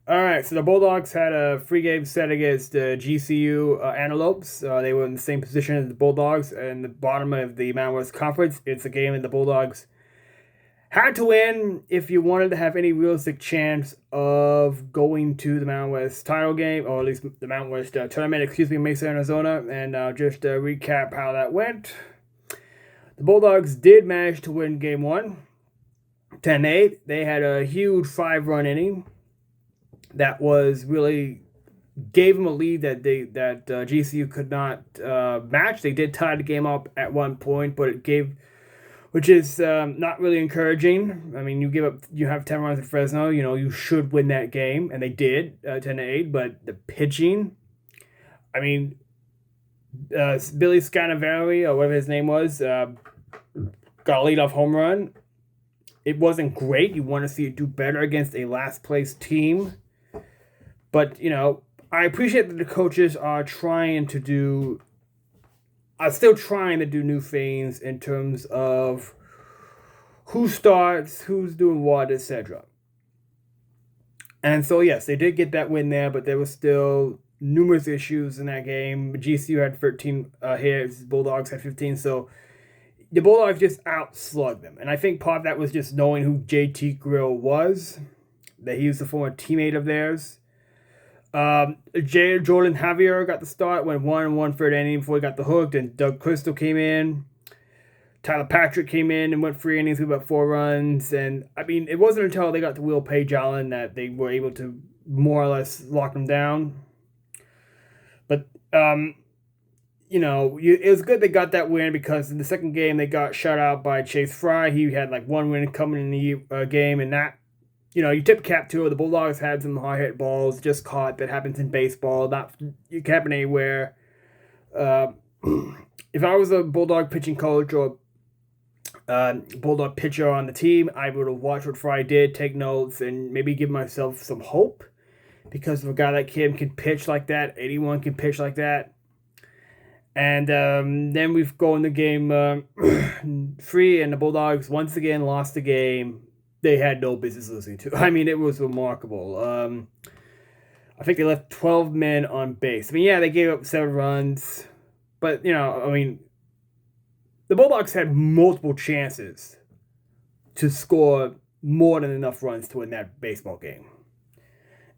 All right, so the Bulldogs had a free-game set against the GCU Antelopes. They were in the same position as the Bulldogs in the bottom of the Mountain West Conference. It's a game that the Bulldogs had to win if you wanted to have any realistic chance of going to the Mountain West title game, or at least the Mountain West tournament, in Mesa, Arizona. And just to recap how that went, the Bulldogs did manage to win game one, 10-8. They had a huge 5-run inning that was really gave them a lead that GCU could not match. They did tie the game up at one point, but it gave, which is not really encouraging. I mean, you have 10 runs at Fresno. You know you should win that game, and they did 10-8. But the pitching, I mean, Billy Scanavari or whatever his name was, got a leadoff home run. It wasn't great. You want to see it do better against a last place team. But, I appreciate that the coaches are still trying to do new things in terms of who starts, who's doing what, etc. And so, yes, they did get that win there, but there was still numerous issues in that game. GCU had 13 hits, Bulldogs had 15, so the Bulldogs just outslugged them. And I think part of that was just knowing who JT Grill was, that he was a former teammate of theirs. Jordan Javier got the start, went 1-1 inning before he got the hook. Then Doug Crystal came in. Tyler Patrick came in and went 3 innings with about 4 runs. And, I mean, it wasn't until they got to Will Page Allen that they were able to more or less lock them down. But, it was good they got that win because in the second game they got shut out by Chase Fry. He had like 1 win coming in the game, and that, you tip cap to it. The Bulldogs had some hard hit balls just caught. That happens in baseball. It can happen anywhere. If I was a Bulldog pitching coach or Bulldog pitcher on the team, I would have watched what Fry did, take notes, and maybe give myself some hope. Because of a guy like him can pitch like that, anyone can pitch like that. And then we go in the game 3, and the Bulldogs once again lost the game they had no business losing to. I mean, it was remarkable. I think they left 12 men on base. I mean, yeah, they gave up 7 runs. But, the Bulldogs had multiple chances to score more than enough runs to win that baseball game.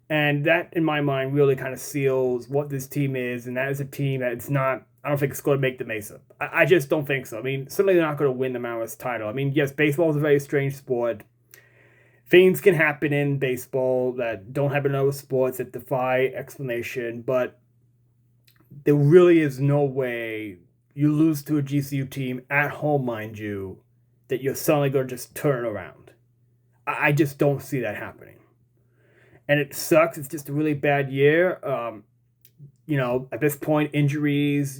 And that, in my mind, really kind of seals what this team is. And that is a team that it's not, I don't think it's going to make the Mesa. I just don't think so. I mean, certainly they're not going to win the Mountain West title. I mean, yes, baseball is a very strange sport. Things can happen in baseball that don't happen in other sports that defy explanation, but there really is no way you lose to a GCU team at home, mind you, that you're suddenly going to just turn around. I just don't see that happening. And it sucks. It's just a really bad year. At this point, injuries,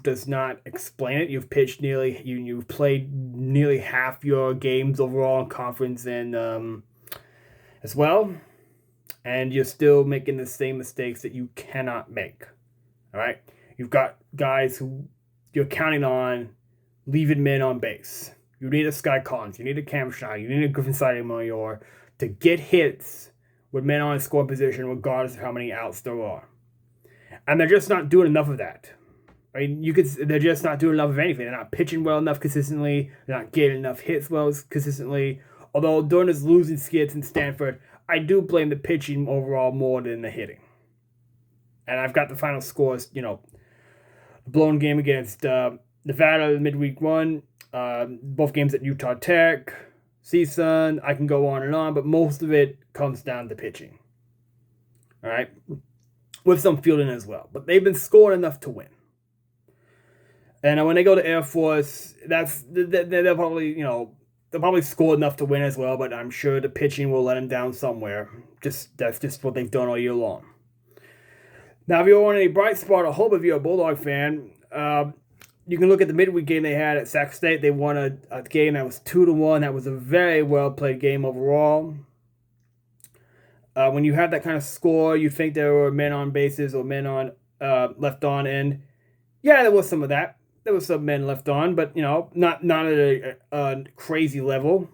does not explain it. You've pitched you've played nearly half your games overall in conference and as well, and you're still making the same mistakes that you cannot make. All right, you've got guys who you're counting on leaving men on base. You need a Sky Collins, you need a Cam Shaw, you need a Griffin Sotomayor to get hits with men on scoring position, regardless of how many outs there are. And they're just not doing enough of that. I mean, they're just not doing enough of anything. They're not pitching well enough consistently. They're not getting enough hits well consistently. Although during his losing skits in Stanford, I do blame the pitching overall more than the hitting. And I've got the final scores, blown game against Nevada midweek 1, both games at Utah Tech, CSUN. I can go on and on, but most of it comes down to pitching. All right? With some fielding as well. But they've been scoring enough to win. And when they go to Air Force, they'll probably score enough to win as well, but I'm sure the pitching will let them down somewhere. That's just what they've done all year long. Now, if you want a bright spot, I hope if you're a Bulldog fan, you can look at the midweek game they had at Sac State. They won a game that was 2-1. That was a very well-played game overall. When you have that kind of score, you think there were men on bases or men on left on, and yeah, there was some of that. There was some men left on, but not at a crazy level.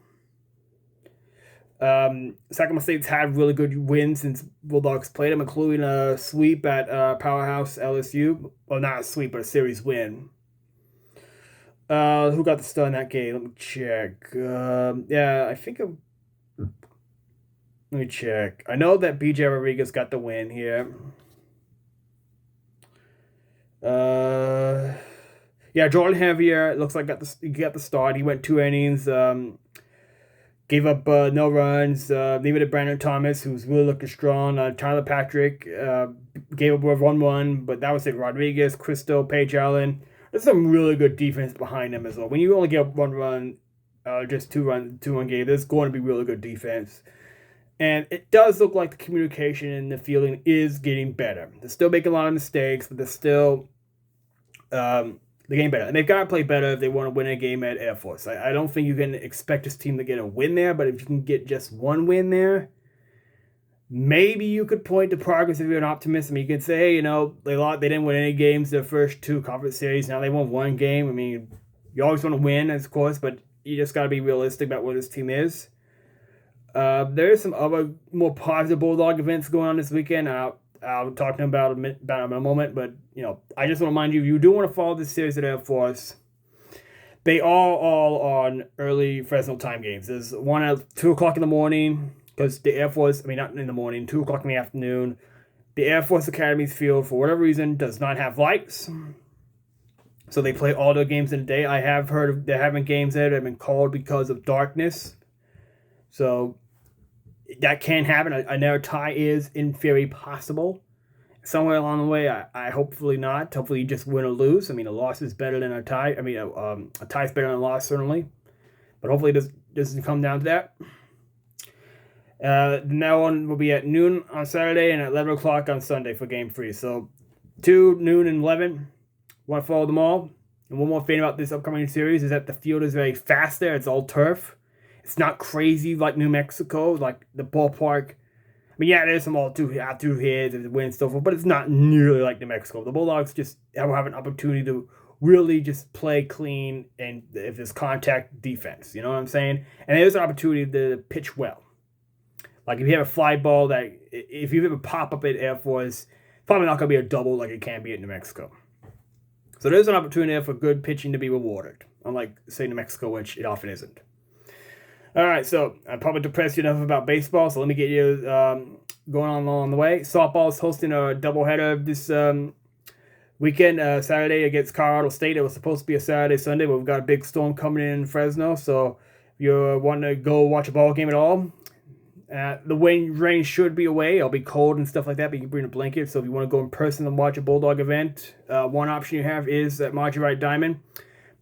Sac State's had really good wins since Bulldogs played them, including a sweep at Powerhouse LSU. Well, not a sweep, but a series win. Who got the star in that game? Let me check. Yeah, I think. Let me check. I know that BJ Rodriguez got the win here. Yeah, Jordan Javier looks like got the start. He went 2 innings. Gave up no runs. Leave it to Brandon Thomas, who's really looking strong. Tyler Patrick gave up 1 run, but that was it. Rodriguez, Cristo, Paige Allen. There's some really good defense behind them as well. When you only give up 1 run, just 2-run game, there's going to be really good defense. And it does look like the communication and the fielding is getting better. They're still making a lot of mistakes, but they're still they're getting better. And they've got to play better if they want to win a game at Air Force. I don't think you can expect this team to get a win there, but if you can get just 1 win there, maybe you could point to progress if you're an optimist. I mean, you could say, hey, they didn't win any games their first 2 conference series. Now they won 1 game. I mean, you always want to win, of course, but you just got to be realistic about what this team is. There is some other more positive Bulldog events going on this weekend. I'll talk to them about in a moment, but I just want to remind you, if you do want to follow this series at Air Force, they are all on early Fresno time games. There's one at 2 o'clock in the morning, because the Air Force, not in the morning, 2 o'clock in the afternoon. The Air Force Academy's field, for whatever reason, does not have lights. So they play all their games in the day. I have heard of they're having games there that have been called because of darkness. So that can happen. Another tie is, in theory, possible. Somewhere along the way, I hopefully not. Hopefully you just win or lose. A loss is better than a tie. A tie is better than a loss, certainly. But hopefully this doesn't come down to that. That one will be at noon on Saturday and at 11 o'clock on Sunday for Game 3. So 2, noon, and 11. Want to follow them all. And one more thing about this upcoming series is that the field is very fast there. It's all turf. It's not crazy like New Mexico, like the ballpark. Yeah, there's some all-through hits and wind and so forth, but it's not nearly like New Mexico. The Bulldogs just have an opportunity to really just play clean and if there's contact defense, you know what I'm saying? And there's an opportunity to pitch well. Like if you have a fly ball that, if you have a pop-up at Air Force, probably not going to be a double like it can be at New Mexico. So there's an opportunity there for good pitching to be rewarded, unlike, say, New Mexico, which it often isn't. All right, so I'm probably depressed enough about baseball, so let me get you going on along the way. Softball is hosting a doubleheader this weekend, Saturday against Colorado State. It was supposed to be a Saturday, Sunday, but we've got a big storm coming in Fresno, so if you want to go watch a ball game at all, the rain should be away. It'll be cold and stuff like that, but you can bring a blanket, so if you want to go in person and watch a Bulldog event, one option you have is at Marjorie Wright Diamond.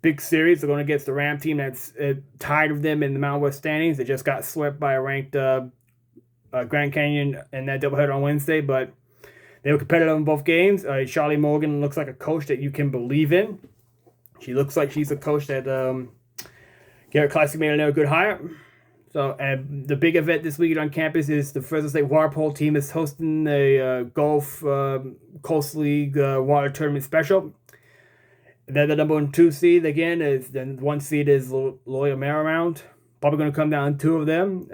Big series. They're going against the Ram team that's tied with them in the Mountain West standings. They just got swept by a ranked Grand Canyon in that doubleheader on Wednesday, but they were competitive in both games. Charlie Morgan looks like a coach that you can believe in. She looks like she's a coach that Garrett Classic made a good hire. So, and the big event this weekend on campus is the Fresno State water polo team is hosting the Gulf Coast League water tournament special. Then the number 2 seed again is then 1 seed is Loyola Marymount. Probably going to come down to 2 of them.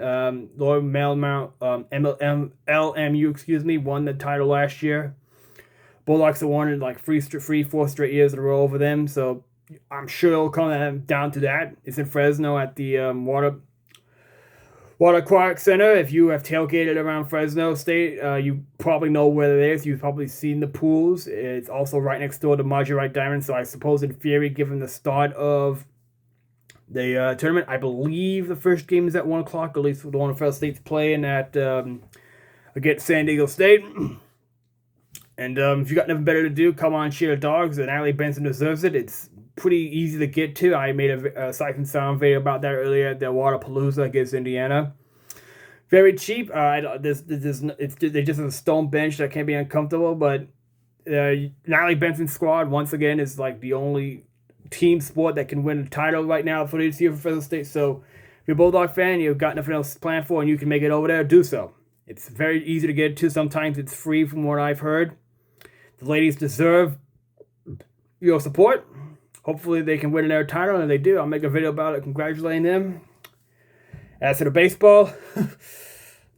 Loyola Marymount, LMU, won the title last year. Bulldogs have won it like 4 straight years in a row over them. So I'm sure it'll come down to that. It's in Fresno at the Water Aquatic Center. If you have tailgated around Fresno State, you probably know where it is. You've probably seen the pools. It's also right next door to Marjorie Wright Diamond. So I suppose in theory, given the start of the tournament, I believe the first game is at 1 o'clock, at least the one Fresno State's playing at against San Diego State. And if you got nothing better to do, come on, cheer the Dogs. And Allie Benson deserves it. It's pretty easy to get to. I made a Sight and Sound video about that earlier at the Waterpalooza against Indiana. Very cheap. It's just a stone bench that can be uncomfortable, but Allie Benson's squad, once again, is like the only team sport that can win a title right now for this year for Fresno State. So if you're a Bulldog fan, you've got nothing else planned for, and you can make it over there, do so. It's very easy to get to. Sometimes it's free from what I've heard. The ladies deserve your support. Hopefully they can win their title, and if they do, I'll make a video about it congratulating them. As for the baseball,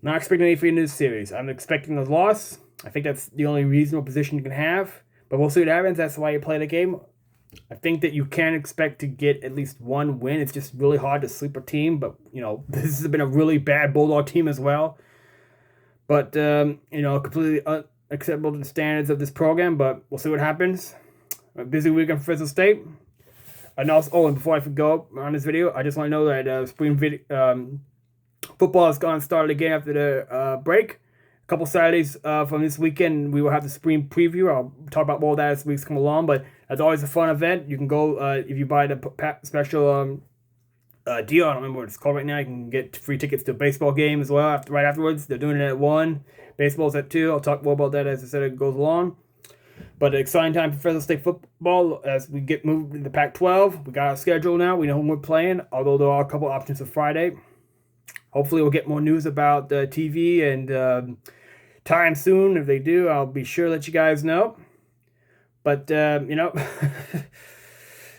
not expecting anything in this series. I'm expecting a loss. I think that's the only reasonable position you can have. But we'll see what happens. That's why you play the game. I think that you can expect to get at least one win. It's just really hard to sleep a team. But, this has been a really bad Bulldog team as well. But, completely unacceptable to the standards of this program. But we'll see what happens. A busy week on Fresno State. And also, and before I go on this video, I just want to know that spring football has gone started again after the break. A couple Saturdays from this weekend, we will have the spring preview. I'll talk about more of that as weeks come along. But as always, a fun event. You can go if you buy the special deal. I don't remember what it's called right now. You can get free tickets to a baseball game as well. Right afterwards, they're doing it at 1. Baseball's at 2. I'll talk more about that as I said it goes along. But an exciting time for Fresno State football as we get moved to the Pac-12. We got our schedule now. We know who we're playing, although there are a couple options for Friday. Hopefully we'll get more news about the TV and time soon. If they do, I'll be sure to let you guys know. But,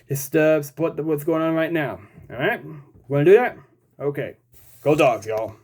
just support what's going on right now. All right? We're going to do that? Okay. Go Dogs, y'all.